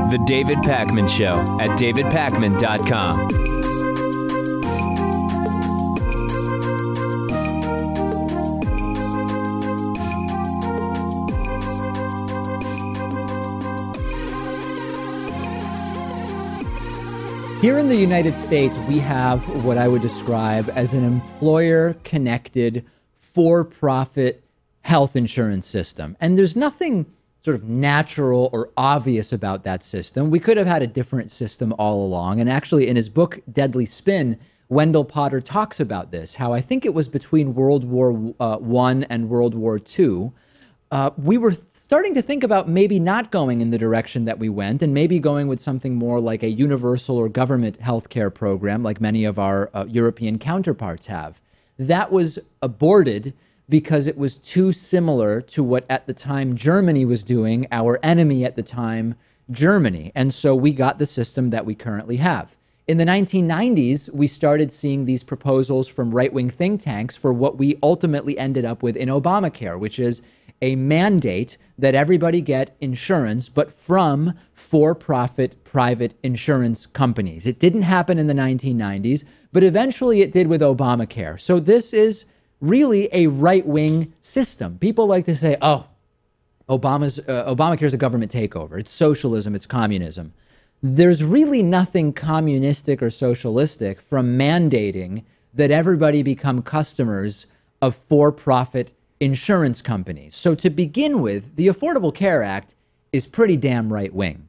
The David Pakman Show at davidpakman.com. Here in the United States, we have what I would describe as an employer-connected, for-profit health insurance system. And there's nothing sort of natural or obvious about that system. We could have had a different system all along. And actually, in his book, Deadly Spin, Wendell Potter talks about this, how I think it was between World War I and World War II, we were starting to think about maybe not going in the direction that we went and maybe going with something more like a universal or government healthcare program like many of our European counterparts have. That was aborted because it was too similar to what at the time Germany was doing, our enemy at the time, Germany. And so we got the system that we currently have. In the 1990s, we started seeing these proposals from right-wing think tanks for what we ultimately ended up with in Obamacare, which is a mandate that everybody get insurance, but from for-profit private insurance companies. It didn't happen in the 1990s, but eventually it did with Obamacare. So this is really a right-wing system. People like to say, oh, Obamacare is a government takeover. It's socialism, it's communism. There's really nothing communistic or socialistic from mandating that everybody become customers of for-profit insurance companies. So to begin with, the Affordable Care Act is pretty damn right-wing.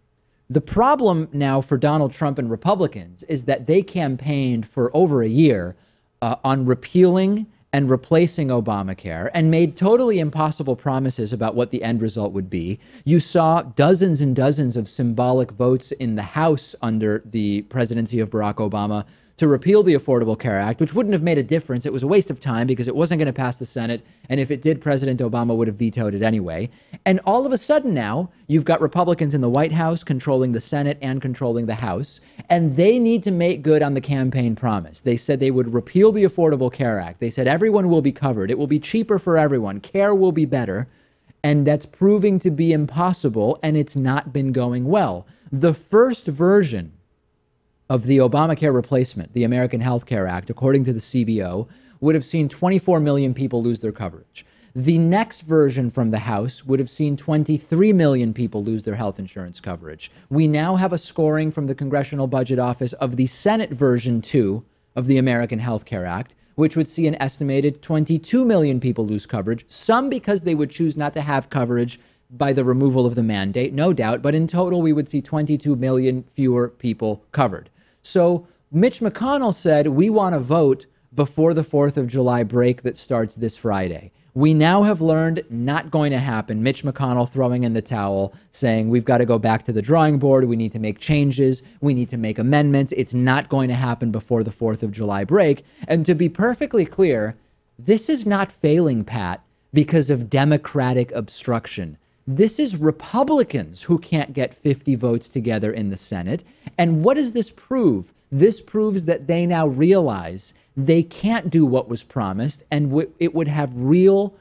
The problem now for Donald Trump and Republicans is that they campaigned for over a year on repealing and replacing Obamacare and made totally impossible promises about what the end result would be. You saw dozens and dozens of symbolic votes in the House under the presidency of Barack Obama to repeal the Affordable Care Act, which wouldn't have made a difference. It was a waste of time because it wasn't going to pass the Senate. And if it did, President Obama would have vetoed it anyway. And all of a sudden now, you've got Republicans in the White House controlling the Senate and controlling the House. And they need to make good on the campaign promise. They said they would repeal the Affordable Care Act. They said everyone will be covered. It will be cheaper for everyone. Care will be better. And that's proving to be impossible. And it's not been going well. The first version of the Obamacare replacement, the American Health Care Act, according to the CBO, would have seen 24 million people lose their coverage. The next version from the House would have seen 23 million people lose their health insurance coverage. We now have a scoring from the Congressional Budget Office of the Senate version 2 of the American Health Care Act, which would see an estimated 22 million people lose coverage, some because they would choose not to have coverage by the removal of the mandate, no doubt, but in total we would see 22 million fewer people covered. So Mitch McConnell said, we want to vote before the 4th of July break that starts this Friday. We now have learned not going to happen. Mitch McConnell throwing in the towel, saying we've got to go back to the drawing board. We need to make changes. We need to make amendments. It's not going to happen before the 4th of July break. And to be perfectly clear, this is not failing, Pat, because of Democratic obstruction. This is Republicans who can't get 50 votes together in the Senate. And what does this prove? This proves that they now realize they can't do what was promised, and it would have real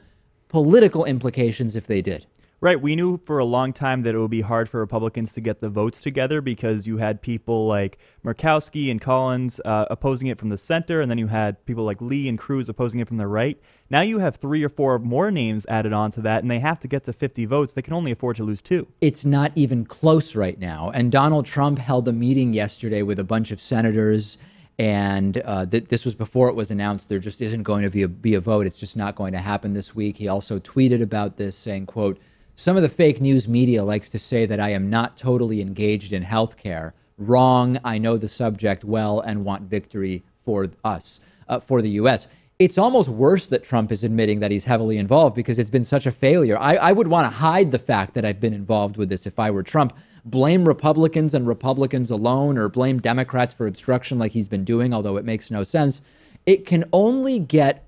political implications if they did. Right. We knew for a long time that it would be hard for Republicans to get the votes together because you had people like Murkowski and Collins opposing it from the center, and then you had people like Lee and Cruz opposing it from the right. Now you have 3 or 4 more names added on to that, and they have to get to 50 votes. They can only afford to lose 2. It's not even close right now. And Donald Trump held a meeting yesterday with a bunch of senators, and this was before it was announced there just isn't going to be a vote. It's just not going to happen this week. He also tweeted about this, saying, quote, "Some of the fake news media likes to say that I am not totally engaged in healthcare. Wrong. I know the subject well and want victory for us, for the U.S." It's almost worse that Trump is admitting that he's heavily involved because it's been such a failure. I would want to hide the fact that I've been involved with this if I were Trump. Blame Republicans and Republicans alone, or blame Democrats for obstruction like he's been doing, although it makes no sense. It can only get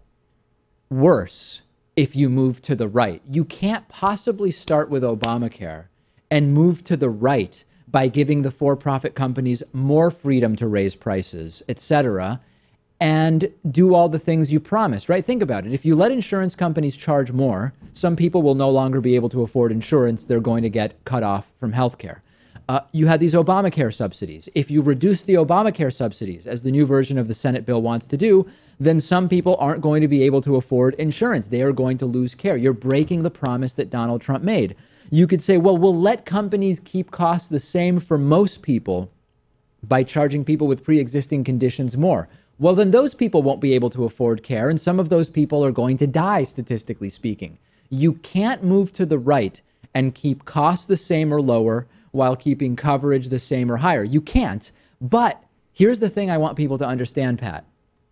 worse if you move to the right. You can't possibly start with Obamacare and move to the right by giving the for-profit companies more freedom to raise prices, etc., and do all the things you promised, right? Think about it. If you let insurance companies charge more, some people will no longer be able to afford insurance. They're going to get cut off from healthcare. You had these Obamacare subsidies. If you reduce the Obamacare subsidies, as the new version of the Senate bill wants to do, then some people aren't going to be able to afford insurance. They are going to lose care. You're breaking the promise that Donald Trump made. You could say, well, we'll let companies keep costs the same for most people by charging people with pre-existing conditions more. Well, then those people won't be able to afford care, and some of those people are going to die, statistically speaking. You can't move to the right and keep costs the same or lower while keeping coverage the same or higher. You can't. But here's the thing I want people to understand, Pat.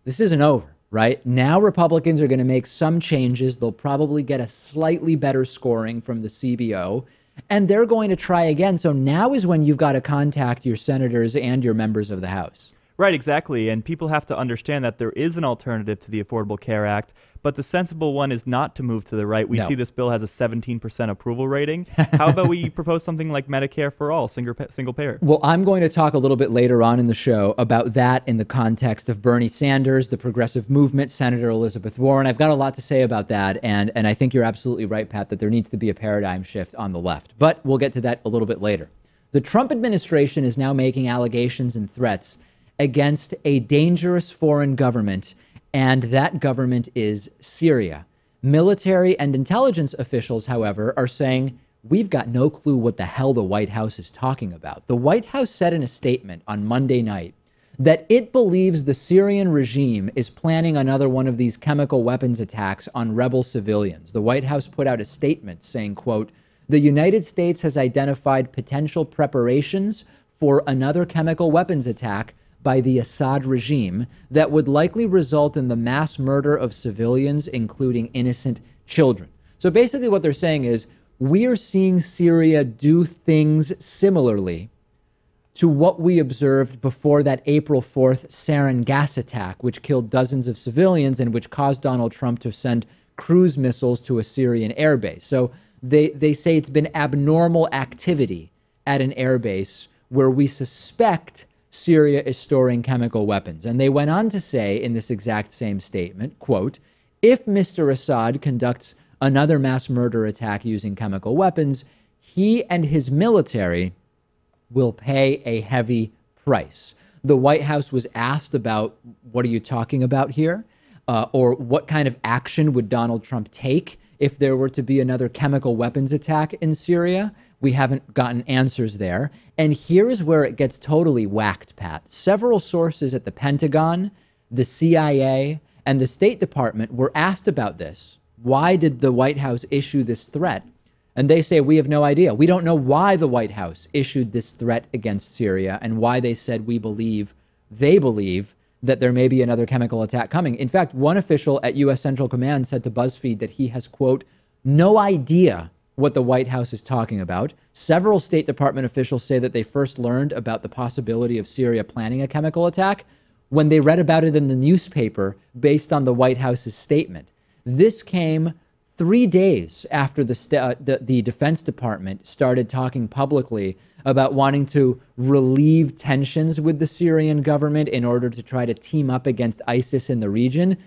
This isn't over, right? Now Republicans are going to make some changes. They'll probably get a slightly better scoring from the CBO, and they're going to try again. So now is when you've got to contact your senators and your members of the House. Right, exactly. And people have to understand that there is an alternative to the Affordable Care Act, but the sensible one is not to move to the right. We see this bill has a 17% approval rating. How about we propose something like Medicare for all, single payer? Well, I'm going to talk a little bit later on in the show about that in the context of Bernie Sanders, the progressive movement, Senator Elizabeth Warren. I've got a lot to say about that. And I think you're absolutely right, Pat, that there needs to be a paradigm shift on the left. But we'll get to that a little bit later. The Trump administration is now making allegations and threats against a dangerous foreign government, and that government is Syria. Military and intelligence officials, however, are saying, we've got no clue what the hell the White House is talking about. The White House said in a statement on Monday night that it believes the Syrian regime is planning another one of these chemical weapons attacks on rebel civilians. The White House put out a statement saying, quote, the United States has identified potential preparations for another chemical weapons attack by the Assad regime that would likely result in the mass murder of civilians, including innocent children. So basically what they're saying is, we are seeing Syria do things similarly to what we observed before that April 4th sarin gas attack, which killed dozens of civilians and which caused Donald Trump to send cruise missiles to a Syrian airbase. So they say it's been abnormal activity at an airbase where we suspect Syria is storing chemical weapons. And they went on to say in this exact same statement, quote, if Mr. Assad conducts another mass murder attack using chemical weapons, he and his military will pay a heavy price. The White House was asked about, what are you talking about here? Or what kind of action would Donald Trump take if there were to be another chemical weapons attack in Syria? We haven't gotten answers there. And here is where it gets totally whacked, Pat. Several sources at the Pentagon, the CIA, and the State Department were asked about this. Why did the White House issue this threat? And they say, we have no idea. We don't know why the White House issued this threat against Syria and why they said they believe that there may be another chemical attack coming. In fact, one official at U.S. Central Command said to BuzzFeed that he has, quote, no idea what the White House is talking about. Several State Department officials say that they first learned about the possibility of Syria planning a chemical attack when they read about it in the newspaper based on the White House's statement. This came 3 days after the Defense Department started talking publicly about wanting to relieve tensions with the Syrian government in order to try to team up against ISIS in the region.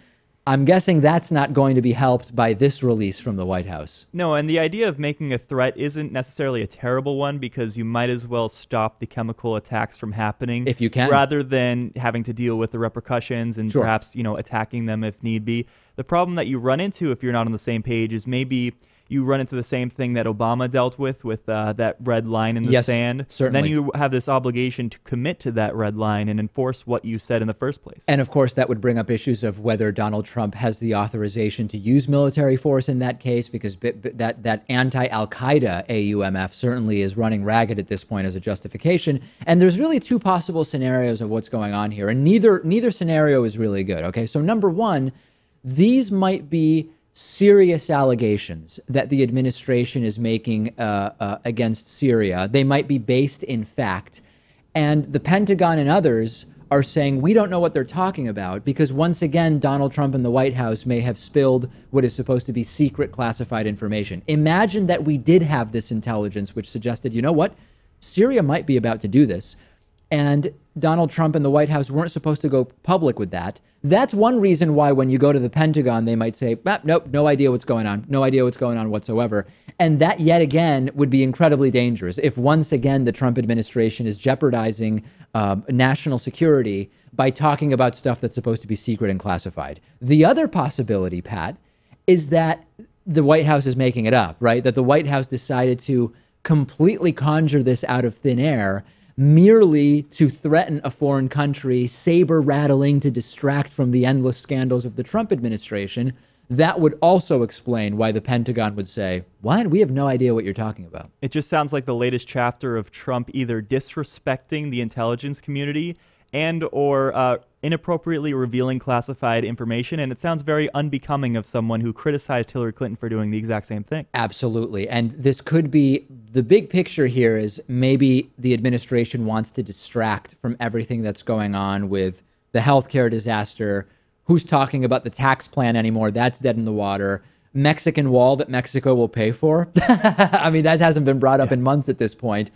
I'm guessing that's not going to be helped by this release from the White House. No, and the idea of making a threat isn't necessarily a terrible one because you might as well stop the chemical attacks from happening if you can, rather than having to deal with the repercussions and perhaps, attacking them if need be. The problem that you run into if you're not on the same page is maybe you run into the same thing that Obama dealt with that red line in the sand. Certainly. Then you have this obligation to commit to that red line and enforce what you said in the first place. And of course, that would bring up issues of whether Donald Trump has the authorization to use military force in that case, because that anti-Al-Qaeda AUMF certainly is running ragged at this point as a justification. And there's really two possible scenarios of what's going on here, and neither scenario is really good. Okay, so number one, these might be serious allegations that the administration is making against Syria. They might be based in fact. And the Pentagon and others are saying, we don't know what they're talking about because once again, Donald Trump and the White House may have spilled what is supposed to be secret classified information. Imagine that we did have this intelligence which suggested, you know what, Syria might be about to do this. And Donald Trump and the White House weren't supposed to go public with that. That's one reason why when you go to the Pentagon, they might say, nope, no idea what's going on. No idea what's going on whatsoever. And that yet again would be incredibly dangerous if once again the Trump administration is jeopardizing national security by talking about stuff that's supposed to be secret and classified. The other possibility, Pat, is that the White House is making it up, right? That the White House decided to completely conjure this out of thin air merely to threaten a foreign country, saber rattling to distract from the endless scandals of the Trump administration. That would also explain why the Pentagon would say, what? We have no idea what you're talking about. It just sounds like the latest chapter of Trump either disrespecting the intelligence community and or inappropriately revealing classified information. And it sounds very unbecoming of someone who criticized Hillary Clinton for doing the exact same thing. Absolutely. And this could be, the big picture here is maybe the administration wants to distract from everything that's going on with the healthcare disaster. Who's talking about the tax plan anymore? That's dead in the water. Mexican wall that Mexico will pay for. I mean, that hasn't been brought up in months at this point.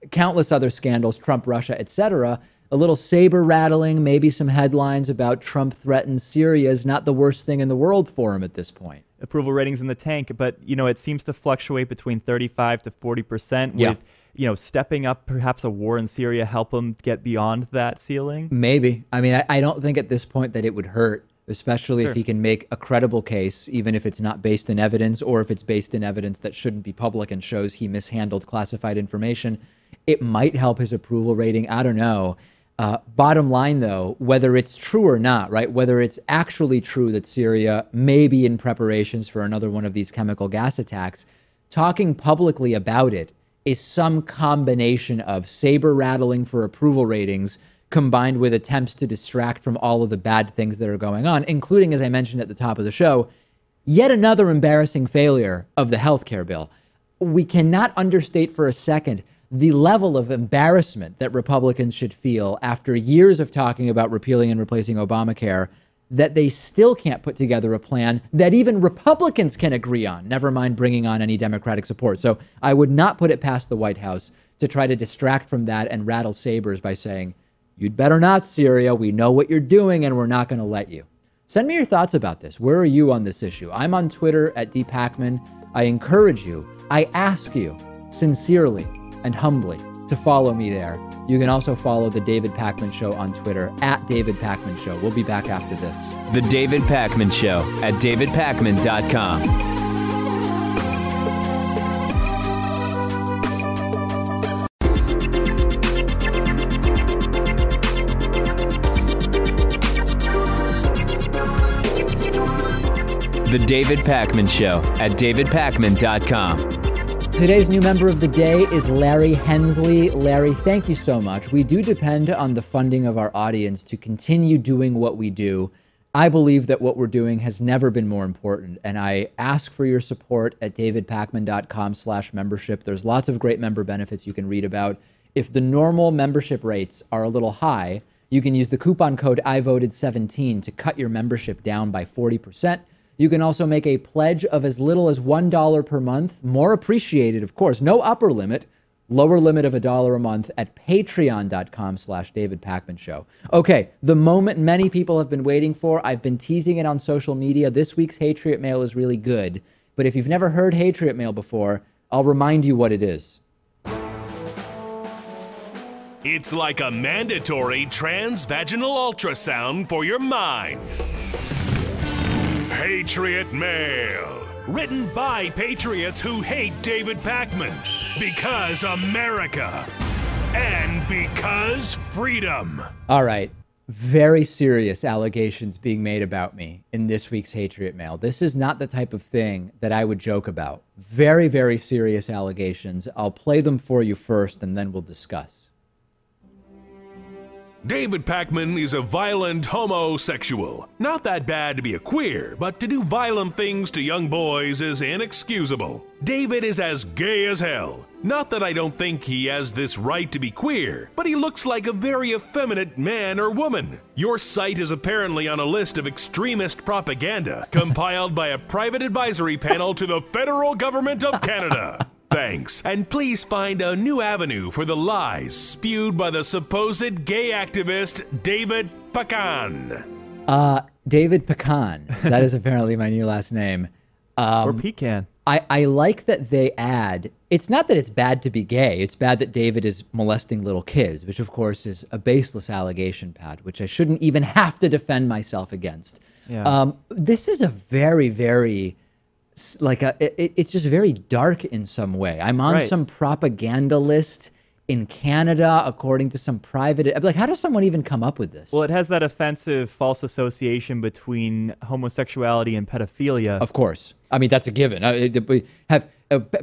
Countless other scandals, Trump, Russia, etc. A little saber rattling, maybe some headlines about Trump threatens Syria is not the worst thing in the world for him at this point. Approval ratings in the tank, but it seems to fluctuate between 35 to 40% with stepping up perhaps a war in Syria help them get beyond that ceiling? Maybe. I mean, I don't think at this point that it would hurt, especially if he can make a credible case, even if it's not based in evidence or if it's based in evidence that shouldn't be public and shows he mishandled classified information. It might help his approval rating. I don't know. Bottom line, though, whether it's true or not, right, whether it's actually true that Syria may be in preparations for another one of these chemical gas attacks, talking publicly about it is some combination of saber rattling for approval ratings combined with attempts to distract from all of the bad things that are going on, including, as I mentioned at the top of the show, yet another embarrassing failure of the healthcare bill. We cannot understate for a second the level of embarrassment that Republicans should feel after years of talking about repealing and replacing Obamacare, that they still can't put together a plan that even Republicans can agree on, never mind bringing on any Democratic support. So I would not put it past the White House to try to distract from that and rattle sabers by saying, you'd better not, Syria. We know what you're doing and we're not going to let you. Send me your thoughts about this. Where are you on this issue? I'm on Twitter at @dpacman. I encourage you, I ask you sincerely and humbly to follow me there. You can also follow The David Pakman Show on Twitter at David Pakman Show. We'll be back after this. The David Pakman Show at davidpakman.com. The David Pakman Show at davidpakman.com. Today's new member of the day is Larry Hensley. Larry, thank you so much. We do depend on the funding of our audience to continue doing what we do. I believe that what we're doing has never been more important, and I ask for your support at davidpakman.com/membership. There's lots of great member benefits you can read about. If the normal membership rates are a little high, you can use the coupon code IVoted17 to cut your membership down by 40%. You can also make a pledge of as little as $1 per month, more appreciated, of course, no upper limit, lower limit of $1 a month at patreon.com/David Pakman Show. Okay, the moment many people have been waiting for. I've been teasing it on social media. This week's Hatriot Mail is really good. But if you've never heard Hatriot Mail before, I'll remind you what it is. It's like a mandatory transvaginal ultrasound for your mind. Hatriot Mail. Written by patriots who hate David Pakman. Because America. And because freedom. All right. Very serious allegations being made about me in this week's Hatriot Mail. This is not the type of thing that I would joke about. Very, very serious allegations. I'll play them for you first, and then we'll discuss. David Pakman is a violent homosexual. Not that bad to be a queer, but to do violent things to young boys is inexcusable. David is as gay as hell. Not that I don't think he has this right to be queer, but he looks like a very effeminate man or woman. Your site is apparently on a list of extremist propaganda compiled by a private advisory panel to the federal government of Canada. Thanks, and please find a new avenue for the lies spewed by the supposed gay activist David Pecan. David Pecan. That is apparently my new last name. Or Pecan. I like that they add, it's not that it's bad to be gay, it's bad that David is molesting little kids, which of course is a baseless allegation, Pat, which I shouldn't even have to defend myself against. Yeah. This is a very, very, it's just very dark in some way. I'm on some propaganda list in Canada, according to some private, like, how does someone even come up with this? Well, it has that offensive false association between homosexuality and pedophilia. Of course. I mean, that's a given. We have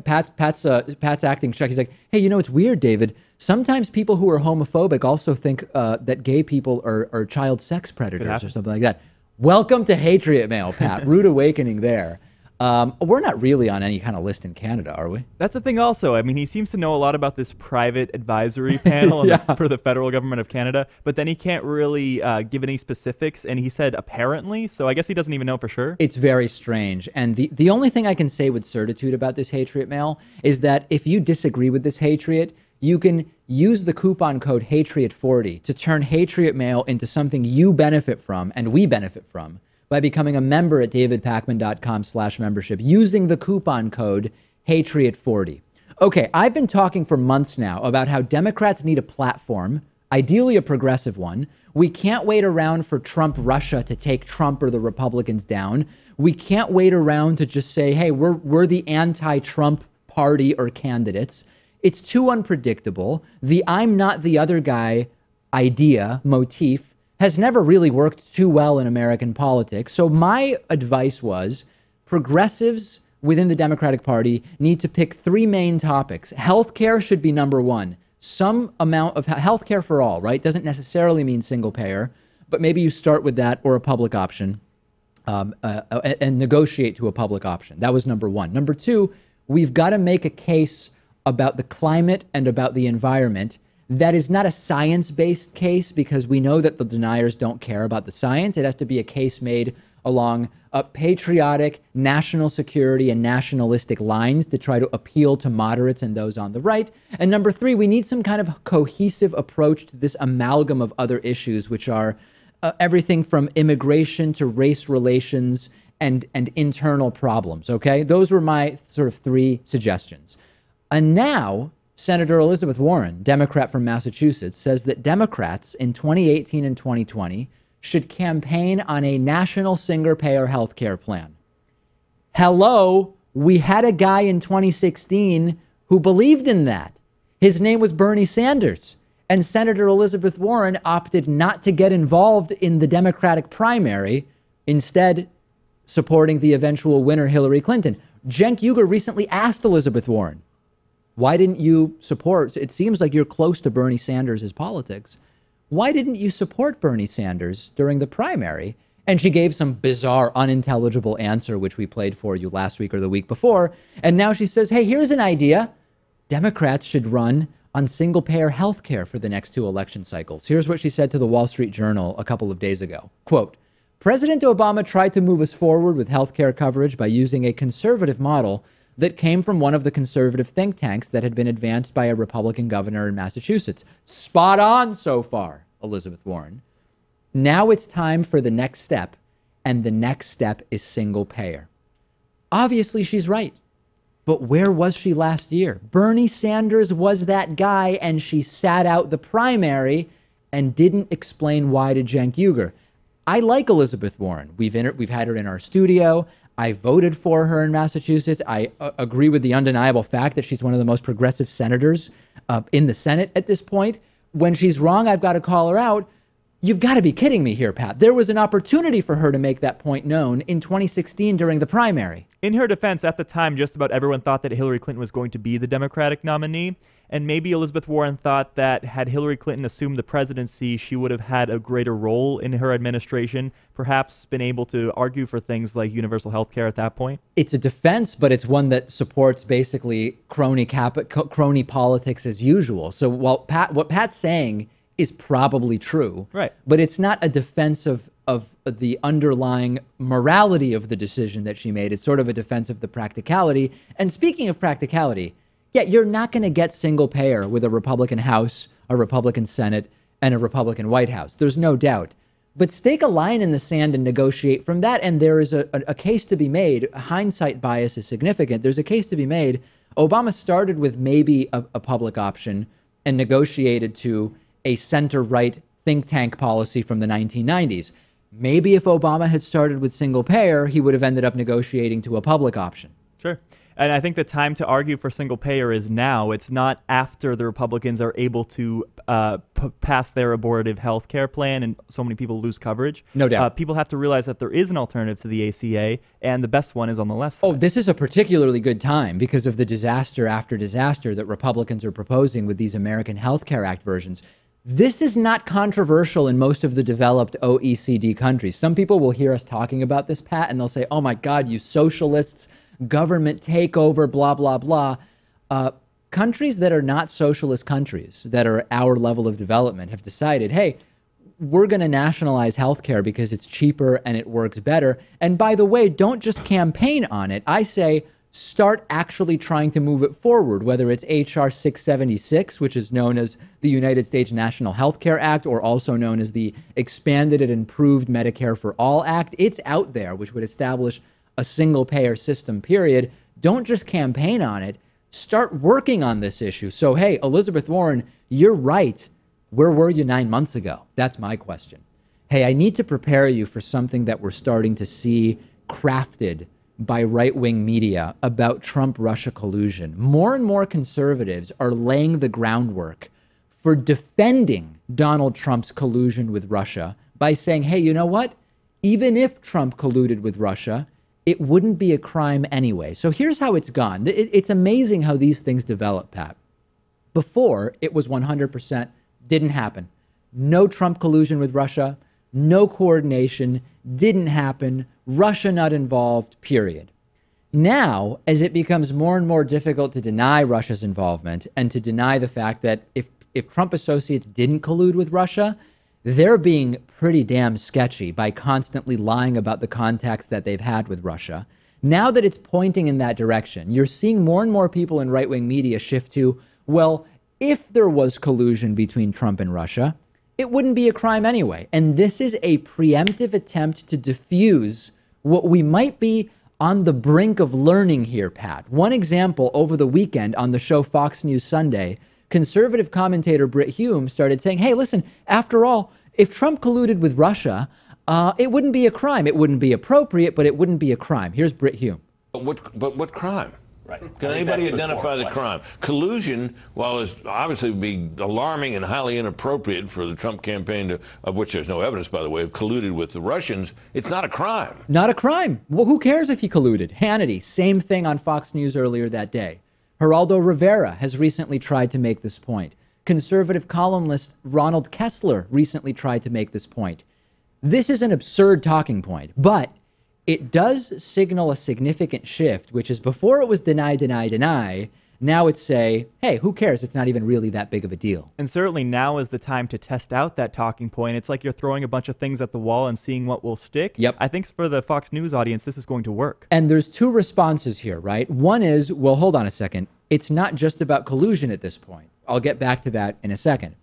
Pat's acting check. He's like, hey, you know, it's weird, David. Sometimes people who are homophobic also think that gay people are child sex predators or something like that. Welcome to Hatriot Mail, Pat. Rude awakening there. We're not really on any kind of list in Canada, are we? That's the thing also. I mean, he seems to know a lot about this private advisory panel for the federal government of Canada, but then he can't really give any specifics, and he said apparently, so I guess he doesn't even know for sure. It's very strange, and the only thing I can say with certitude about this Hatriot Mail is that if you disagree with this Hatriot, you can use the coupon code Hatriot40 to turn Hatriot Mail into something you benefit from and we benefit from by becoming a member at davidpakman.com/membership using the coupon code Hatriot40. Okay, I've been talking for months now about how Democrats need a platform, ideally a progressive one. We can't wait around for Trump Russia to take Trump or the Republicans down. We can't wait around to just say, hey, we're the anti-Trump party or candidates. It's too unpredictable. The I'm not the other guy idea, motif, has never really worked too well in American politics. So my advice was progressives within the Democratic Party need to pick three main topics. Healthcare should be number one. Some amount of healthcare for all, right? Doesn't necessarily mean single payer, but maybe you start with that or a public option and negotiate to a public option. That was number one. Number two, we've got to make a case about the climate and about the environment. That is not a science-based case because we know that the deniers don't care about the science. It has to be a case made along patriotic, national security, and nationalistic lines to try to appeal to moderates and those on the right. And number three, we need some kind of cohesive approach to this amalgam of other issues, which are everything from immigration to race relations and internal problems, okay? Those were my sort of three suggestions. And now Senator Elizabeth Warren, Democrat from Massachusetts, says that Democrats in 2018 and 2020 should campaign on a national single-payer health care plan. Hello, we had a guy in 2016 who believed in that. His name was Bernie Sanders. And Senator Elizabeth Warren opted not to get involved in the Democratic primary, instead supporting the eventual winner, Hillary Clinton. Cenk Uygur recently asked Elizabeth Warren, why didn't you support? It seems like you're close to Bernie Sanders' politics. Why didn't you support Bernie Sanders during the primary? And she gave some bizarre, unintelligible answer, which we played for you last week or the week before. And now she says, hey, here's an idea. Democrats should run on single-payer health care for the next two election cycles. Here's what she said to the Wall Street Journal a couple of days ago. Quote, President Obama tried to move us forward with health care coverage by using a conservative model that came from one of the conservative think tanks that had been advanced by a Republican governor in Massachusetts. Spot on so far, Elizabeth Warren. Now it's time for the next step, and the next step is single payer. Obviously, she's right. But where was she last year? Bernie Sanders was that guy, and she sat out the primary and didn't explain why to Cenk Uygur. I like Elizabeth Warren. We've had her in our studio. I voted for her in Massachusetts. I agree with the undeniable fact that she's one of the most progressive senators in the Senate at this point. When she's wrong, I've got to call her out. You've got to be kidding me here, Pat. There was an opportunity for her to make that point known in 2016 during the primary. In her defense, at the time, just about everyone thought that Hillary Clinton was going to be the Democratic nominee. And maybe Elizabeth Warren thought that had Hillary Clinton assumed the presidency, she would have had a greater role in her administration, perhaps been able to argue for things like universal health care at that point. It's a defense, but it's one that supports basically crony politics as usual. So while what Pat's saying is probably true, right, but it's not a defense of the underlying morality of the decision that she made. It's sort of a defense of the practicality. And speaking of practicality, Yeah, you're not going to get single payer with a Republican House, a Republican Senate, and a Republican White House. There's no doubt. But stake a line in the sand and negotiate from that. And there is a case to be made. Hindsight bias is significant. There's a case to be made. Obama started with maybe a public option and negotiated to a center-right think tank policy from the 1990s. Maybe if Obama had started with single payer, he would have ended up negotiating to a public option. Sure. And I think the time to argue for single payer is now. It's not after the Republicans are able to pass their abortive health care plan and so many people lose coverage. No doubt. People have to realize that there is an alternative to the ACA, and the best one is on the left side. Oh, this is a particularly good time because of the disaster after disaster that Republicans are proposing with these American Health Care Act versions. This is not controversial in most of the developed OECD countries. Some people will hear us talking about this, Pat, and they'll say, oh my God, you socialists, government takeover, blah, blah, blah. Countries that are not socialist countries, that are our level of development, have decided, hey, we're going to nationalize healthcare because it's cheaper and it works better. And by the way, don't just campaign on it. I say start actually trying to move it forward, whether it's H.R. 676, which is known as the United States National Health Care Act, or also known as the Expanded and Improved Medicare for All Act. It's out there, which would establish a single payer system, period. Don't just campaign on it. Start working on this issue. So, hey, Elizabeth Warren, you're right. Where were you 9 months ago? That's my question. Hey, I need to prepare you for something that we're starting to see crafted by right-wing media about Trump-Russia collusion. More and more conservatives are laying the groundwork for defending Donald Trump's collusion with Russia by saying, hey, you know what? Even if Trump colluded with Russia, it wouldn't be a crime anyway. So here's how it's gone. It's amazing how these things develop, Pat. Before, it was 100% didn't happen. No Trump collusion with Russia, no coordination, didn't happen, Russia not involved, period. Now, as it becomes more and more difficult to deny Russia's involvement and to deny the fact that if Trump associates didn't collude with Russia, they're being pretty damn sketchy by constantly lying about the contacts that they've had with Russia. Now that it's pointing in that direction, you're seeing more and more people in right-wing media shift to, well, if there was collusion between Trump and Russia, it wouldn't be a crime anyway. And this is a preemptive attempt to diffuse what we might be on the brink of learning here, Pat. One example, over the weekend on the show Fox News Sunday, conservative commentator Brit Hume started saying, hey, listen, after all, if Trump colluded with Russia, it wouldn't be a crime. It wouldn't be appropriate, but it wouldn't be a crime. Here's Brit Hume. But what crime? Right. Can anybody identify the crime? Collusion, while it's obviously would be alarming and highly inappropriate for the Trump campaign, of which there's no evidence, by the way, of colluded with the Russians, it's not a crime. Not a crime. Well, who cares if he colluded? Hannity, same thing on Fox News earlier that day. Geraldo Rivera has recently tried to make this point. Conservative columnist Ronald Kessler recently tried to make this point. This is an absurd talking point, but it does signal a significant shift, which is before it was deny, deny, deny. Now it's say, hey, who cares? It's not even really that big of a deal. And certainly now is the time to test out that talking point. It's like you're throwing a bunch of things at the wall and seeing what will stick. Yep. I think for the Fox News audience, this is going to work. And there's two responses here, right? One is, well, hold on a second. It's not just about collusion at this point. I'll get back to that in a second.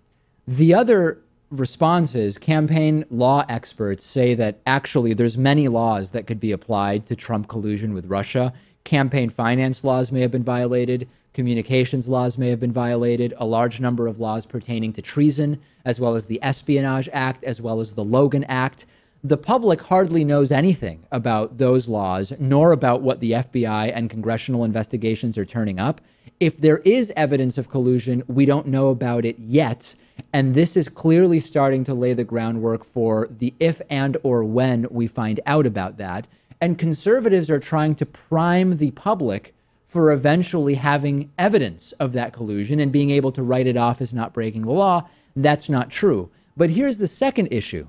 The other response is campaign law experts say that actually there's many laws that could be applied to Trump collusion with Russia. Campaign finance laws may have been violated. Communications laws may have been violated. A large number of laws pertaining to treason, as well as the Espionage Act, as well as the Logan Act. The public hardly knows anything about those laws, nor about what the FBI and congressional investigations are turning up. If there is evidence of collusion, we don't know about it yet. And this is clearly starting to lay the groundwork for the if and or when we find out about that. And conservatives are trying to prime the public for eventually having evidence of that collusion and being able to write it off as not breaking the law. That's not true. But here's the second issue.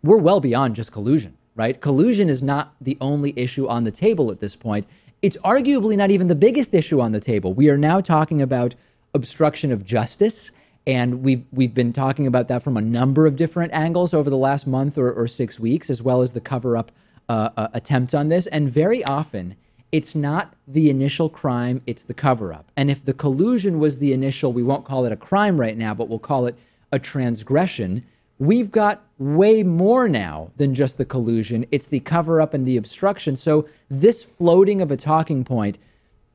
We're well beyond just collusion, right? Collusion is not the only issue on the table at this point. It's arguably not even the biggest issue on the table. We are now talking about obstruction of justice, and we've been talking about that from a number of different angles over the last month or 6 weeks, as well as the cover-up attempts on this. And very often, it's not the initial crime, it's the cover-up. And if the collusion was the initial, we won't call it a crime right now, but we'll call it a transgression. We've got way more now than just the collusion. It's the cover-up and the obstruction. So this floating of a talking point,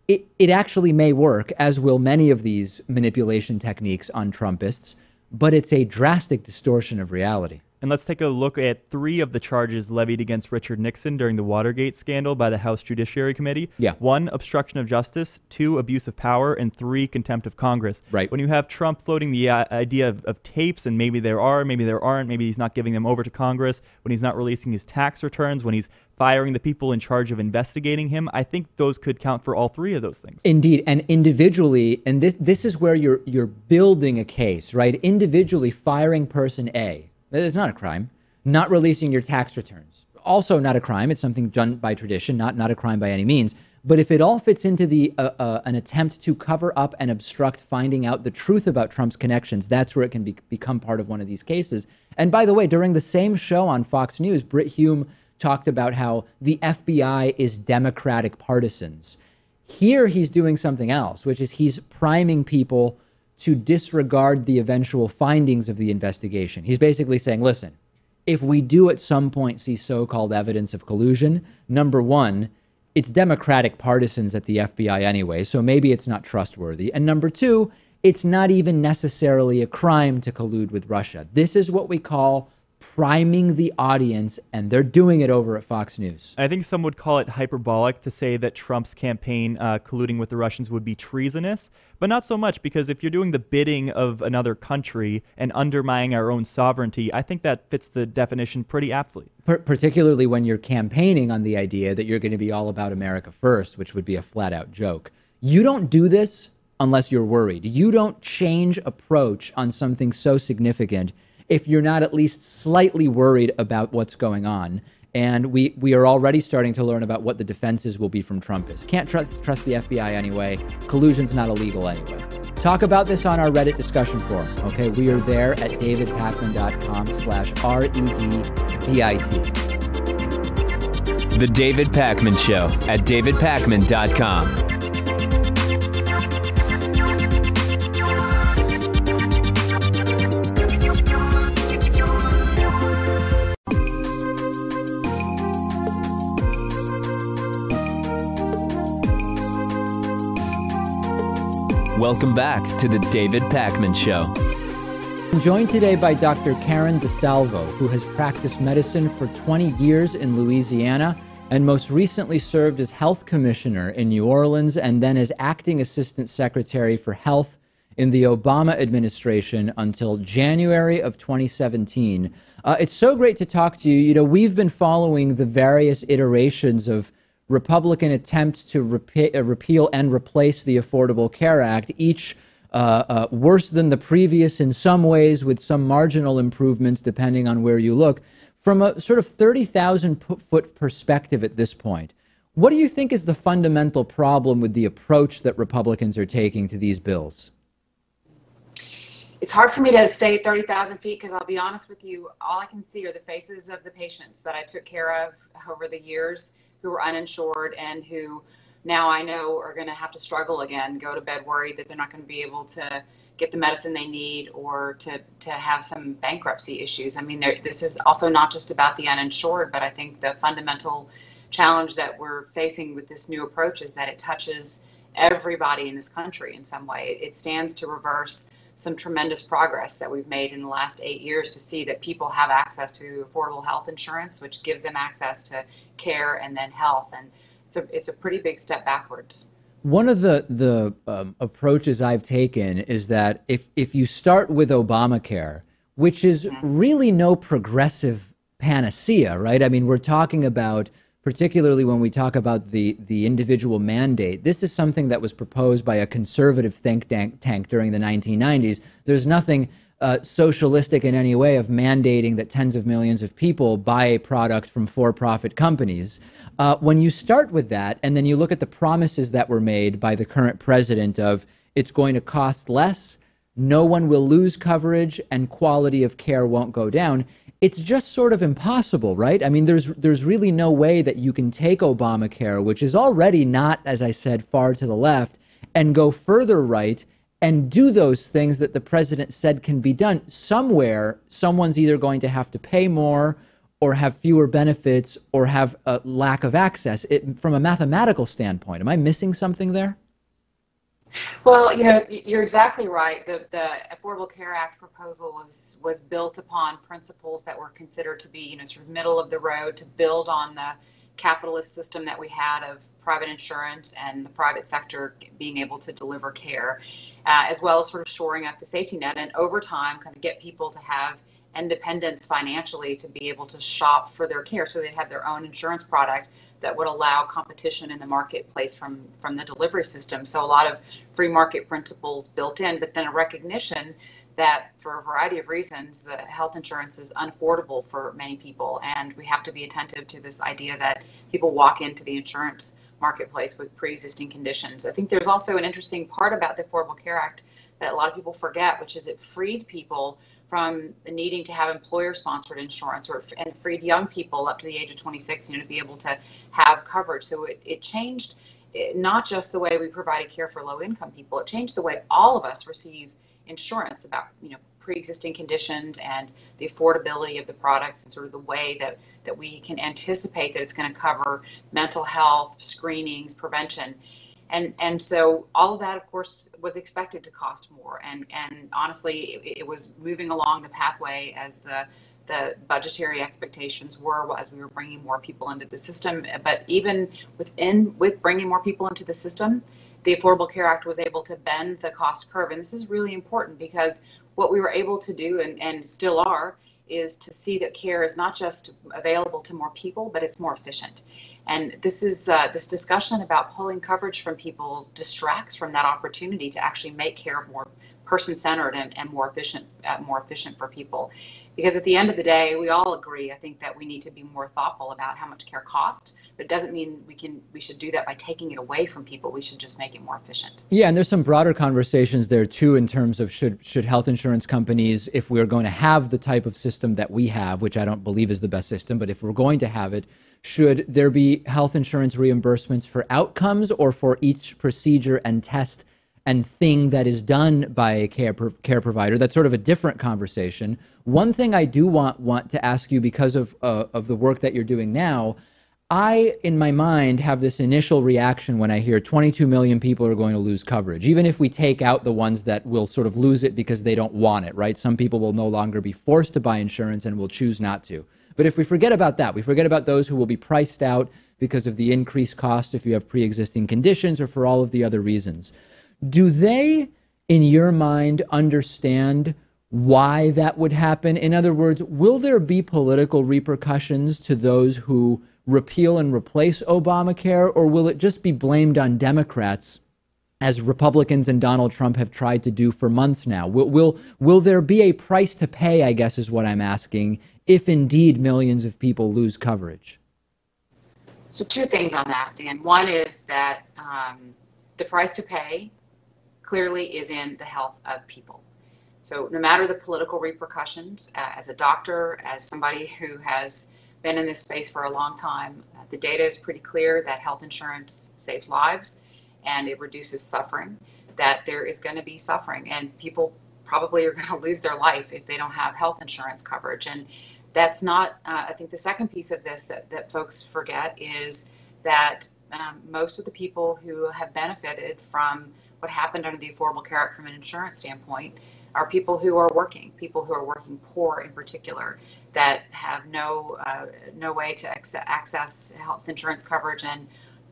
it actually may work, as will many of these manipulation techniques on Trumpists, but it's a drastic distortion of reality. And let's take a look at 3 of the charges levied against Richard Nixon during the Watergate scandal by the House Judiciary Committee. Yeah. 1, obstruction of justice. 2, abuse of power. And 3, contempt of Congress. Right. When you have Trump floating the idea of tapes, and maybe there are, maybe there aren't, maybe he's not giving them over to Congress, when he's not releasing his tax returns, when he's firing the people in charge of investigating him, I think those could count for all 3 of those things. Indeed, and individually, and this is where you're building a case, right? Individually firing person A, that is not a crime. Not releasing your tax returns, also not a crime. It's something done by tradition, not a crime by any means. But if it all fits into the an attempt to cover up and obstruct finding out the truth about Trump's connections, that's where it can become part of one of these cases. And by the way, during the same show on Fox News, Brit Hume talked about how the FBI is Democratic partisans. Here he's doing something else, which is he's priming people to disregard the eventual findings of the investigation. He's basically saying, listen, if we do at some point see so-called evidence of collusion, number one, it's Democratic partisans at the FBI anyway, so maybe it's not trustworthy. And number two, it's not even necessarily a crime to collude with Russia. This is what we call priming the audience, and they're doing it over at Fox News. I think some would call it hyperbolic to say that Trump's campaign colluding with the Russians would be treasonous, but not so much, because if you're doing the bidding of another country and undermining our own sovereignty, I think that fits the definition pretty aptly. Particularly when you're campaigning on the idea that you're going to be all about America first, which would be a flat-out joke. You don't do this unless you're worried. You don't change approach on something so significant if you're not at least slightly worried about what's going on. And we are already starting to learn about what the defenses will be from Trumpists. Can't trust the FBI anyway. Collusion's not illegal anyway. Talk about this on our Reddit discussion forum. Okay, we are there at davidpakman.com/REDDIT. The David Pakman Show at davidpakman.com. Welcome back to the David Pakman Show. I'm joined today by Dr. Karen DeSalvo, who has practiced medicine for 20 years in Louisiana and most recently served as health commissioner in New Orleans and then as acting assistant secretary for health in the Obama administration until January of 2017. It's so great to talk to you. You know, we've been following the various iterations of Republican attempts to repeal and replace the Affordable Care Act, each worse than the previous in some ways, with some marginal improvements depending on where you look. From a sort of 30,000-foot perspective at this point, what do you think is the fundamental problem with the approach that Republicans are taking to these bills? It's hard for me to stay 30,000 feet because I'll be honest with you, all I can see are the faces of the patients that I took care of over the years who were uninsured and who now I know are going to have to struggle again, go to bed worried that they're not going to be able to get the medicine they need or to have some bankruptcy issues. I mean, this is also not just about the uninsured, but I think the fundamental challenge that we're facing with this new approach is that it touches everybody in this country in some way. It stands to reverse some tremendous progress that we've made in the last 8 years to see that people have access to affordable health insurance, which gives them access to care and then health. And it's a pretty big step backwards. One of the approaches I've taken is that if you start with Obamacare, which is really no progressive panacea, right? I mean, we're talking about, particularly when we talk about the individual mandate, this is something that was proposed by a conservative think tank during the 1990s. There's nothing socialistic in any way of mandating that tens of millions of people buy a product from for-profit companies. When you start with that, and then you look at the promises that were made by the current president of it's going to cost less, no one will lose coverage, and quality of care won't go down, it's just sort of impossible, right? I mean, there's really no way that you can take Obamacare, which is already not, as I said, far to the left, and go further right and do those things that the president said can be done. Somewhere, someone's either going to have to pay more or have fewer benefits or have a lack of access. From a mathematical standpoint, am I missing something there? Well, you know, you're exactly right. The Affordable Care Act proposal was built upon principles that were considered to be, you know, sort of middle of the road, to build on the capitalist system that we had of private insurance and the private sector being able to deliver care, as well as sort of shoring up the safety net, and over time kind of get people to have independence financially to be able to shop for their care, so they have their own insurance product that would allow competition in the marketplace from the delivery system. So a lot of free market principles built in, but then a recognition that for a variety of reasons, the health insurance is unaffordable for many people. And we have to be attentive to this idea that people walk into the insurance marketplace with pre-existing conditions. I think there's also an interesting part about the Affordable Care Act that a lot of people forget, which is it freed people from needing to have employer-sponsored insurance, and freed young people up to the age of 26, you know, to be able to have coverage. So it changed not just the way we provided care for low-income people. It changed the way all of us receive insurance about, you know, pre-existing conditions and the affordability of the products, and sort of the way that we can anticipate that it's going to cover mental health, screenings, prevention. And so all of that, of course, was expected to cost more. And honestly, it was moving along the pathway as the budgetary expectations were, as we were bringing more people into the system. But even with bringing more people into the system, the Affordable Care Act was able to bend the cost curve. And this is really important, because what we were able to do, and still are, is to see that care is not just available to more people, but it's more efficient. And this is this discussion about pulling coverage from people distracts from that opportunity to actually make care more person-centered and more efficient for people. Because at the end of the day, we all agree, I think, that we need to be more thoughtful about how much care costs, but it doesn't mean we should do that by taking it away from people. We should just make it more efficient. Yeah, and there's some broader conversations there too, in terms of should health insurance companies, if we're going to have the type of system that we have, which I don't believe is the best system, but if we're going to have it, should there be health insurance reimbursements for outcomes or for each procedure and test and thing that is done by a care provider? That's sort of a different conversation. One thing I do want to ask you, because of the work that you're doing now, I, in my mind, have this initial reaction when I hear 22 million people are going to lose coverage, even if we take out the ones that will sort of lose it because they don't want it, right? Some people will no longer be forced to buy insurance and will choose not to. But if we forget about that, we forget about those who will be priced out because of the increased cost if you have pre-existing conditions or for all of the other reasons. Do they, in your mind, understand why that would happen? In other words, will there be political repercussions to those who repeal and replace Obamacare, or will it just be blamed on Democrats, as Republicans and Donald Trump have tried to do for months now? Will there be a price to pay, I guess is what I'm asking, if indeed millions of people lose coverage? So two things on that, Dan. One is that the price to pay clearly is in the health of people. So no matter the political repercussions, as a doctor, as somebody who has been in this space for a long time, the data is pretty clear that health insurance saves lives and it reduces suffering, that there is going to be suffering, and people probably are going to lose their life if they don't have health insurance coverage. And that's not, I think the second piece of this that folks forget is that most of the people who have benefited from what happened under the Affordable Care Act from an insurance standpoint are people who are working poor in particular, that have no way to access health insurance coverage and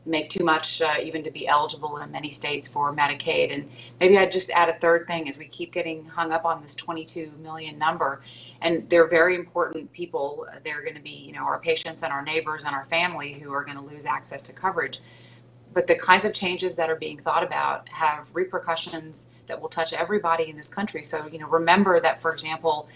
make too much even to be eligible in many states for Medicaid. And maybe I'd just add a third thing, is we keep getting hung up on this 22 million number, and they're very important people. They're going to be, you know, our patients and our neighbors and our family who are going to lose access to coverage. But the kinds of changes that are being thought about have repercussions that will touch everybody in this country. So, you know, remember that, for example,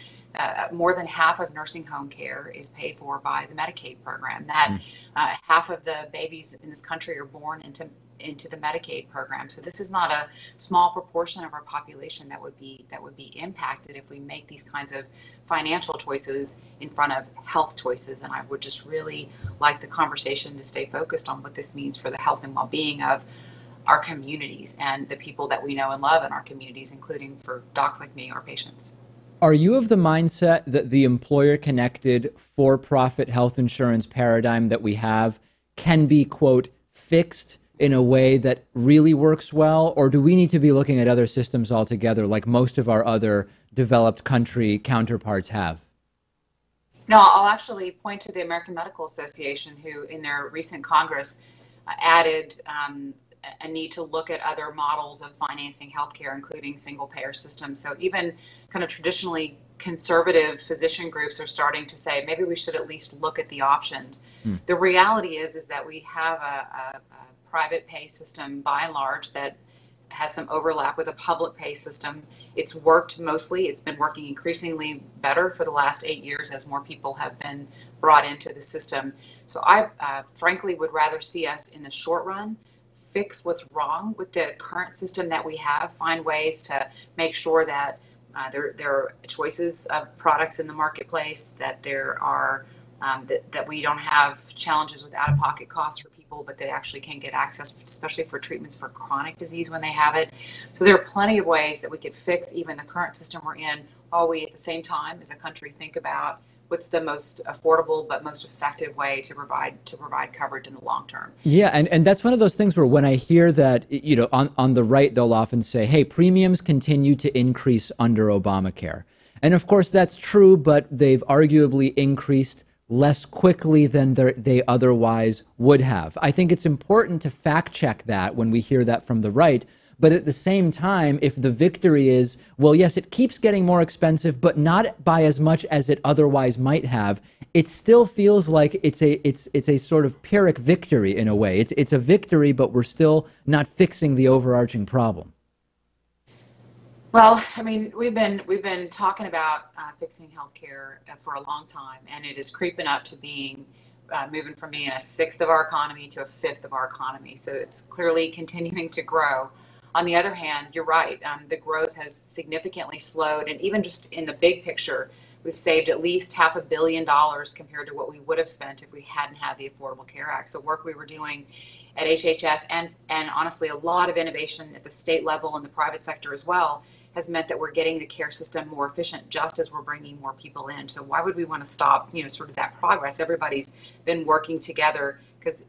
more than half of nursing home care is paid for by the Medicaid program. That half of the babies in this country are born into the Medicaid program. So this is not a small proportion of our population that would be impacted if we make these kinds of financial choices in front of health choices. And I would just really like the conversation to stay focused on what this means for the health and well-being of our communities and the people that we know and love in our communities, including for docs like me, our patients. Are you of the mindset that the employer-connected for-profit health insurance paradigm that we have can be, quote, fixed in a way that really works well? Or do we need to be looking at other systems altogether like most of our other developed country counterparts have? No, I'll actually point to the American Medical Association, who in their recent Congress added a need to look at other models of financing healthcare, including single payer systems. So even kind of traditionally conservative physician groups are starting to say maybe we should at least look at the options. The reality is that we have a private pay system by and large that has some overlap with a public pay system. It's worked mostly. It's been working increasingly better for the last 8 years as more people have been brought into the system. So I frankly would rather see us in the short run fix what's wrong with the current system that we have, find ways to make sure that there are choices of products in the marketplace, that there are that we don't have challenges with out-of-pocket costs for people, but they actually can get access, especially for treatments for chronic disease when they have it. So there are plenty of ways that we could fix even the current system we're in, while we at the same time as a country think about what's the most affordable but most effective way to provide coverage in the long term. Yeah, and that's one of those things where when I hear that, you know, on the right, they'll often say, hey, premiums continue to increase under Obamacare. And of course, that's true, but they've arguably increased less quickly than they otherwise would have. I think it's important to fact check that when we hear that from the right. But at the same time, if the victory is, well, yes, it keeps getting more expensive, but not by as much as it otherwise might have, it still feels like it's a sort of Pyrrhic victory in a way. It's a victory, but we're still not fixing the overarching problem. Well, I mean, we've been talking about fixing healthcare for a long time, and it is creeping up to being moving from being a sixth of our economy to a fifth of our economy. So it's clearly continuing to grow. On the other hand, you're right. The growth has significantly slowed, and even just in the big picture, we've saved at least $500 million compared to what we would have spent if we hadn't had the Affordable Care Act. So work we were doing at HHS and honestly a lot of innovation at the state level and the private sector as well has meant that we're getting the care system more efficient just as we're bringing more people in. So why would we want to stop, you know, sort of that progress? Everybody's been working together because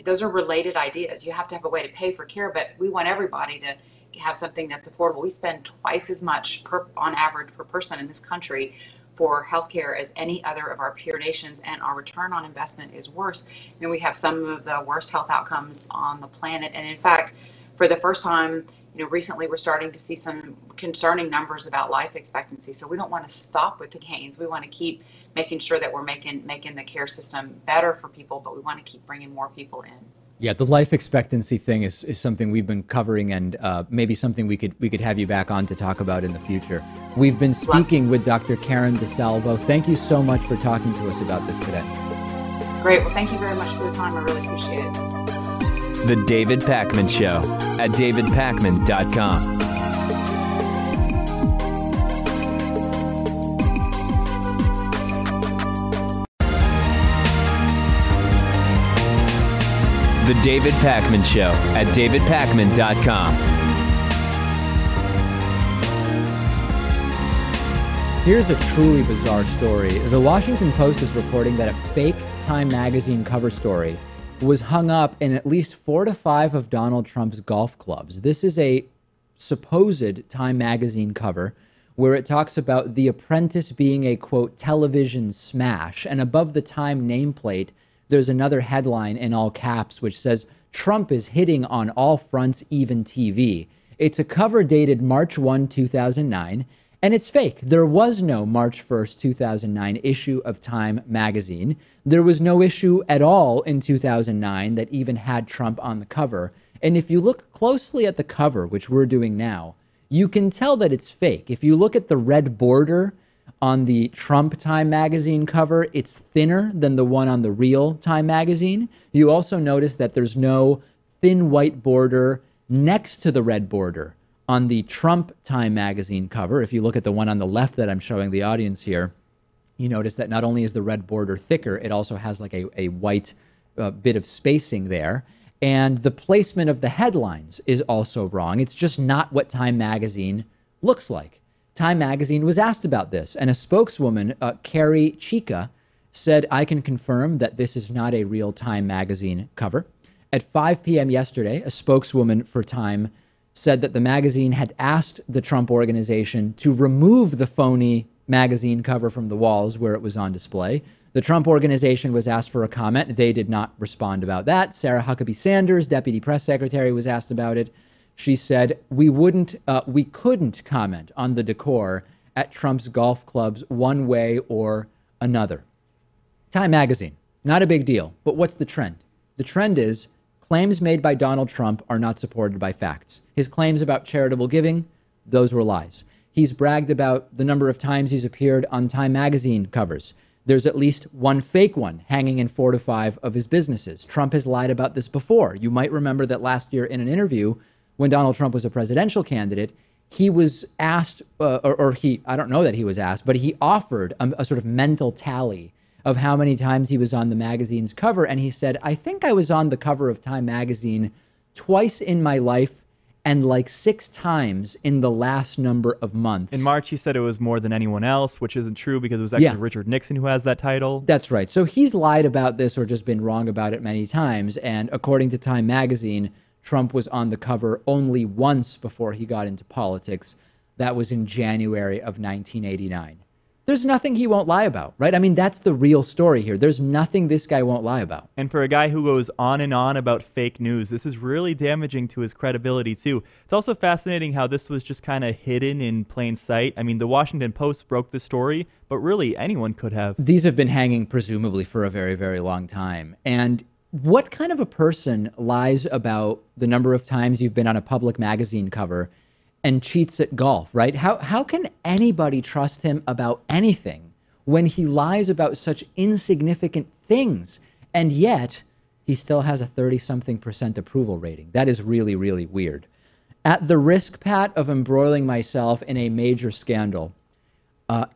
those are related ideas. You have to have a way to pay for care, but we want everybody to have something that's affordable. We spend twice as much on average per person in this country for healthcare as any other of our peer nations, and our return on investment is worse. And we have some of the worst health outcomes on the planet. And in fact, for the first time, you know, recently we're starting to see some concerning numbers about life expectancy. So we don't want to stop with the gains. We want to keep making sure that we're making the care system better for people, but we want to keep bringing more people in. Yeah, the life expectancy thing is something we've been covering, and maybe something we could have you back on to talk about in the future. We've been speaking with Dr. Karen DeSalvo. Thank you so much for talking to us about this today. Great. Well, thank you very much for the time. I really appreciate it. The David Pakman Show at davidpakman.com. The David Pakman Show at davidpakman.com. Here's a truly bizarre story. The Washington Post is reporting that a fake Time magazine cover story was hung up in at least 4 to 5 of Donald Trump's golf clubs. This is a supposed Time magazine cover where it talks about The Apprentice being a, quote, television smash. And above the Time nameplate, there's another headline in all caps which says, Trump is hitting on all fronts, even TV. It's a cover dated March 1, 2009, and it's fake. There was no March 1st, 2009 issue of Time magazine. There was no issue at all in 2009 that even had Trump on the cover. And if you look closely at the cover, which we're doing now, you can tell that it's fake. If you look at the red border, On the Trump Time magazine cover, it's thinner than the one on the real Time magazine. You also notice that there's no thin white border next to the red border on the Trump Time magazine cover. If you look at the one on the left that I'm showing the audience here, you notice that not only is the red border thicker, it also has like a white bit of spacing there. And the placement of the headlines is also wrong. It's just not what Time magazine looks like. Time magazine was asked about this, and a spokeswoman, Carrie Chica, said, "I can confirm that this is not a real Time magazine cover." At 5 p.m. yesterday, a spokeswoman for Time said that the magazine had asked the Trump organization to remove the phony magazine cover from the walls where it was on display. The Trump organization was asked for a comment. They did not respond about that. Sarah Huckabee Sanders, deputy press secretary, was asked about it. She said, we couldn't comment on the decor at Trump's golf clubs one way or another. Time magazine, not a big deal, but what's the trend? The trend is claims made by Donald Trump are not supported by facts. His claims about charitable giving, those were lies. He's bragged about the number of times he's appeared on Time magazine covers. There's at least one fake one hanging in 4 to 5 of his businesses. Trump has lied about this before. You might remember that last year in an interview, when Donald Trump was a presidential candidate, he was asked, I don't know that he was asked, but he offered a sort of mental tally of how many times he was on the magazine's cover. And he said, I think I was on the cover of Time magazine twice in my life and like 6 times in the last number of months. In March, he said it was more than anyone else, which isn't true because it was actually Richard Nixon who has that title. That's right. So he's lied about this or just been wrong about it many times. And according to Time magazine, Trump was on the cover only once before he got into politics. That was in January of 1989. There's nothing he won't lie about, right? I mean, that's the real story here. There's nothing this guy won't lie about. And for a guy who goes on and on about fake news, this is really damaging to his credibility, too. It's also fascinating how this was just kind of hidden in plain sight. I mean, the Washington Post broke the story, but really anyone could have. These have been hanging presumably for a very, very long time. And what kind of a person lies about the number of times you've been on a public magazine cover and cheats at golf, right? How can anybody trust him about anything when he lies about such insignificant things? And yet he still has a 30-something% approval rating. That is really, really weird. At the risk, Pat, of embroiling myself in a major scandal,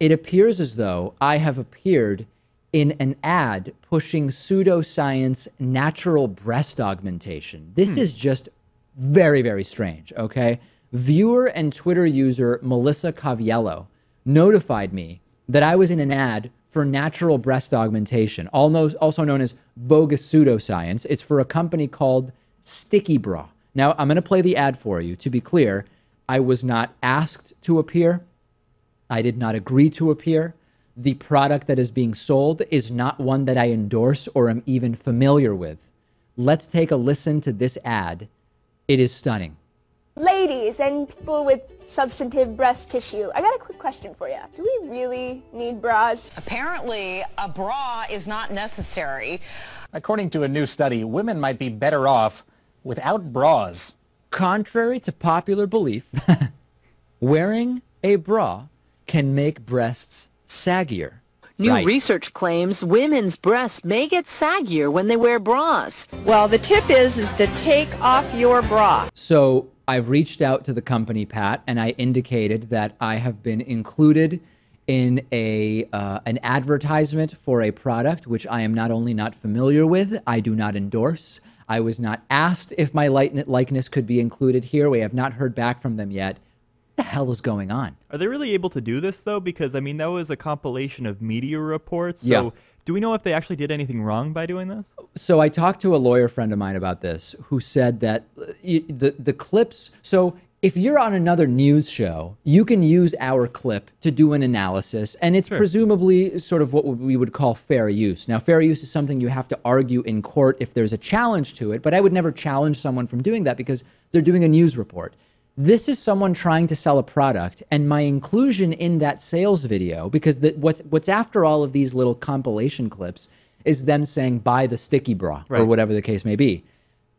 it appears as though I have appeared in an ad pushing pseudoscience natural breast augmentation. This is just very, very strange, okay? Viewer and Twitter user Melissa Caviello notified me that I was in an ad for natural breast augmentation, also known as bogus pseudoscience. It's for a company called Sticky Bra. Now, I'm going to play the ad for you. To be clear, I was not asked to appear. I did not agree to appear. The product that is being sold is not one that I endorse or am even familiar with. Let's take a listen to this ad. It is stunning. Ladies and people with substantive breast tissue, I got a quick question for you. Do we really need bras? Apparently, a bra is not necessary. According to a new study, women might be better off without bras. Contrary to popular belief, wearing a bra can make breasts saggier. New research claims women's breasts may get saggier when they wear bras. Well, the tip is to take off your bra. So I've reached out to the company, Pat, and I indicated that I have been included in an advertisement for a product which I am not only not familiar with, I do not endorse. I was not asked if my likeness could be included here. We have not heard back from them yet. What the hell is going on? Are they really able to do this, though? Because, I mean, that was a compilation of media reports. So Yeah. do we know if they actually did anything wrong by doing this? So I talked to a lawyer friend of mine about this who said that the clips, so if you're on another news show, you can use our clip to do an analysis, and it's presumably sort of what we would call fair use. Now, fair use is something you have to argue in court if there's a challenge to it, but I would never challenge someone from doing that because they're doing a news report. This is someone trying to sell a product, and my inclusion in that sales video, because what's after all of these little compilation clips is them saying, buy the sticky bra, or whatever the case may be.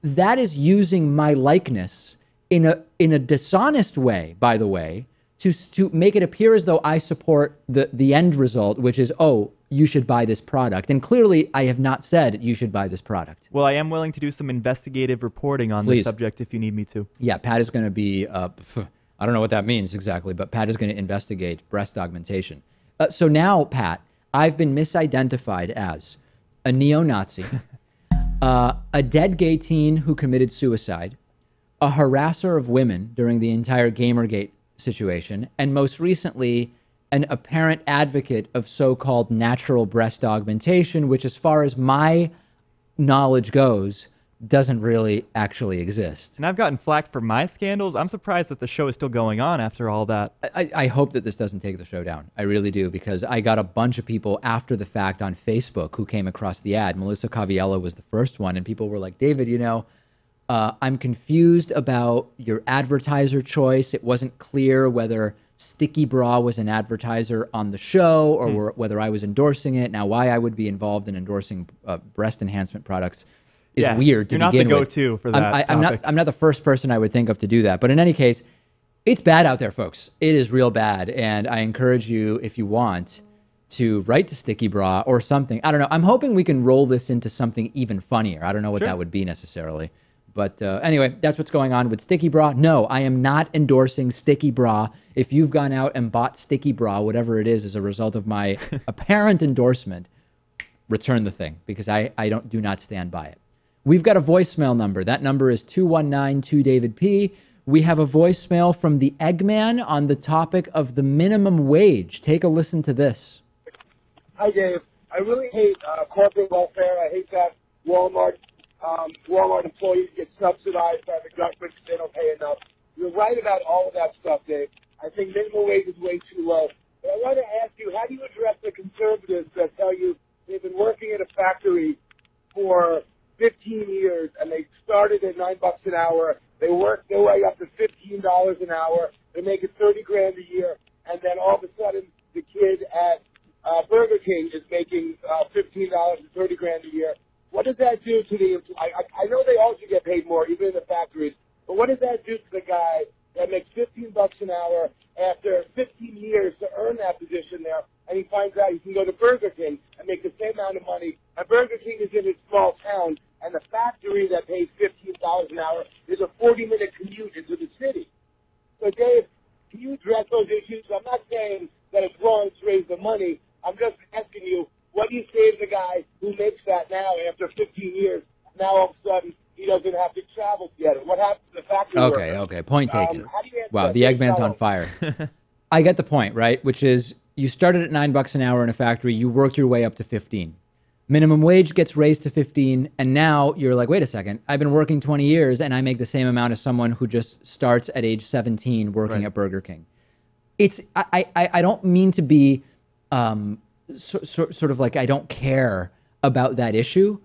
That is using my likeness in a dishonest way, by the way, to make it appear as though I support the end result, which is, oh, you should buy this product. And clearly, I have not said you should buy this product. Well, I am willing to do some investigative reporting on Please. this subject if you need me to. Yeah, Pat is going to be, I don't know what that means exactly, but Pat is going to investigate breast augmentation. So now, Pat, I've been misidentified as a neo-Nazi, a dead gay teen who committed suicide, a harasser of women during the entire Gamergate situation, and most recently, an apparent advocate of so-called natural breast augmentation, which, as far as my knowledge goes, doesn't really actually exist. And I've gotten flack for my scandals. I'm surprised that the show is still going on after all that. I hope that this doesn't take the show down. I really do, because I got a bunch of people after the fact on Facebook who came across the ad. Melissa Caviello was the first one, and people were like, David, you know, I'm confused about your advertiser choice. It wasn't clear whether Sticky Bra was an advertiser on the show or whether I was endorsing it. Now, why I would be involved in endorsing breast enhancement products is weird to begin with. You're not the go-to for that I'm not the first person I would think of to do that. But in any case, it's bad out there, folks. It is real bad. And I encourage you, if you want, to write to Sticky Bra or something. I don't know. I'm hoping we can roll this into something even funnier. I don't know what that would be necessarily. But anyway, that's what's going on with Sticky Bra. No, I am not endorsing Sticky Bra. If you've gone out and bought Sticky Bra, whatever it is, as a result of my apparent endorsement, return the thing, because I do not stand by it. We've got a voicemail number. That number is 219-2-DAVID-P. We have a voicemail from the Eggman on the topic of the minimum wage. Take a listen to this. Hi, Dave. I really hate corporate welfare. I hate that Walmart employees get subsidized by the government because they don't pay enough. You're right about all of that stuff, Dave. I think minimum wage is way too low. But I want to ask you, how do you address the conservatives that tell you they've been working at a factory for 15 years and they started at $9 an hour, they work their way up to $15 an hour, they're making $30 grand a year, and then all of a sudden the kid at Burger King is making $15 and $30 grand a year? What does that do to the? I know they also get paid more, even in the factories. But what does that do to the guy that makes $15 an hour after 15 years to earn that position there, and he finds out he can go to Burger King and make the same amount of money? And Burger King is in a small town, and the factory that pays $15 an hour is a 40-minute commute into the city. So, Dave, can you address those issues? I'm not saying that it's wrong to raise the money. I'm just asking you, what do you say to the guy who makes that now after 15 years? Now all of a sudden he doesn't have to travel to get it. What happens to the factory workers? Okay, point taken. Wow, the Eggman's on fire. I get the point, right? Which is, you started at $9 an hour in a factory, you worked your way up to 15. Minimum wage gets raised to 15, and now you're like, wait a second, I've been working 20 years and I make the same amount as someone who just starts at age 17 working at Burger King. It's I don't mean to be sort of like I don't care about that issue.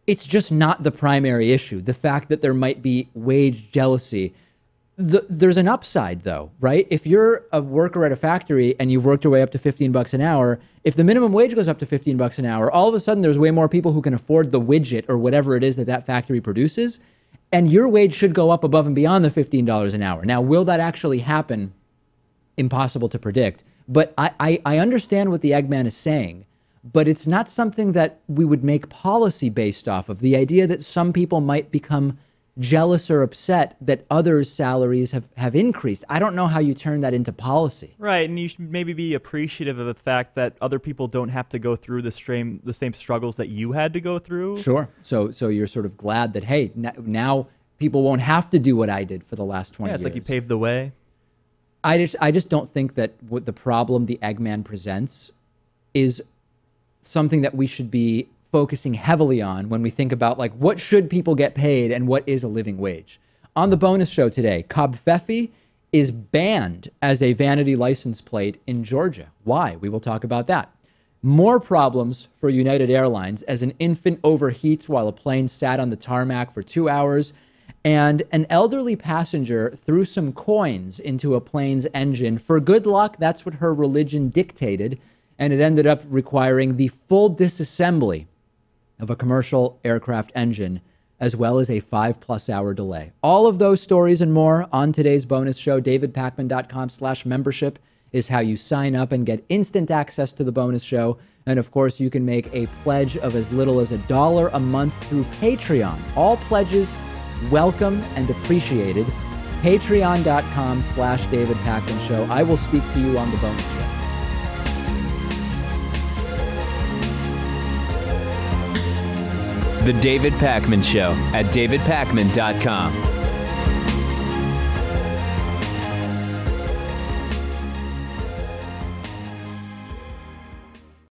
It's just not the primary issue. The fact that there might be wage jealousy. There's an upside, though, right? If you're a worker at a factory and you've worked your way up to $15 an hour, if the minimum wage goes up to $15 an hour, all of a sudden there's way more people who can afford the widget or whatever it is that that factory produces, and your wage should go up above and beyond the $15 an hour. Now, will that actually happen? Impossible to predict. But I understand what the Eggman is saying, but it's not something that we would make policy based off of. The idea that some people might become jealous or upset that others' salaries have increased. I don't know how you turn that into policy. Right, and you should maybe be appreciative of the fact that other people don't have to go through the same struggles that you had to go through. Sure. So you're sort of glad that, hey, now people won't have to do what I did for the last 20 years. Yeah, it's like you paved the way. I just don't think that what the problem the Eggman presents is something that we should be focusing heavily on when we think about, like, what should people get paid and what is a living wage. On the bonus show today, Cobfefi is banned as a vanity license plate in Georgia. Why? We will talk about that. More problems for United Airlines as an infant overheats while a plane sat on the tarmac for 2 hours. And an elderly passenger threw some coins into a plane's engine. For good luck, that's what her religion dictated, and it ended up requiring the full disassembly of a commercial aircraft engine as well as a 5+ hour delay. All of those stories and more on today's bonus show. DavidPakman.com/membership is how you sign up and get instant access to the bonus show. And of course, you can make a pledge of as little as $1 a month through Patreon. All pledges welcome and appreciated. Patreon.com/David Pakman Show. I will speak to you on the bonus show. The David Pakman Show at DavidPakman.com.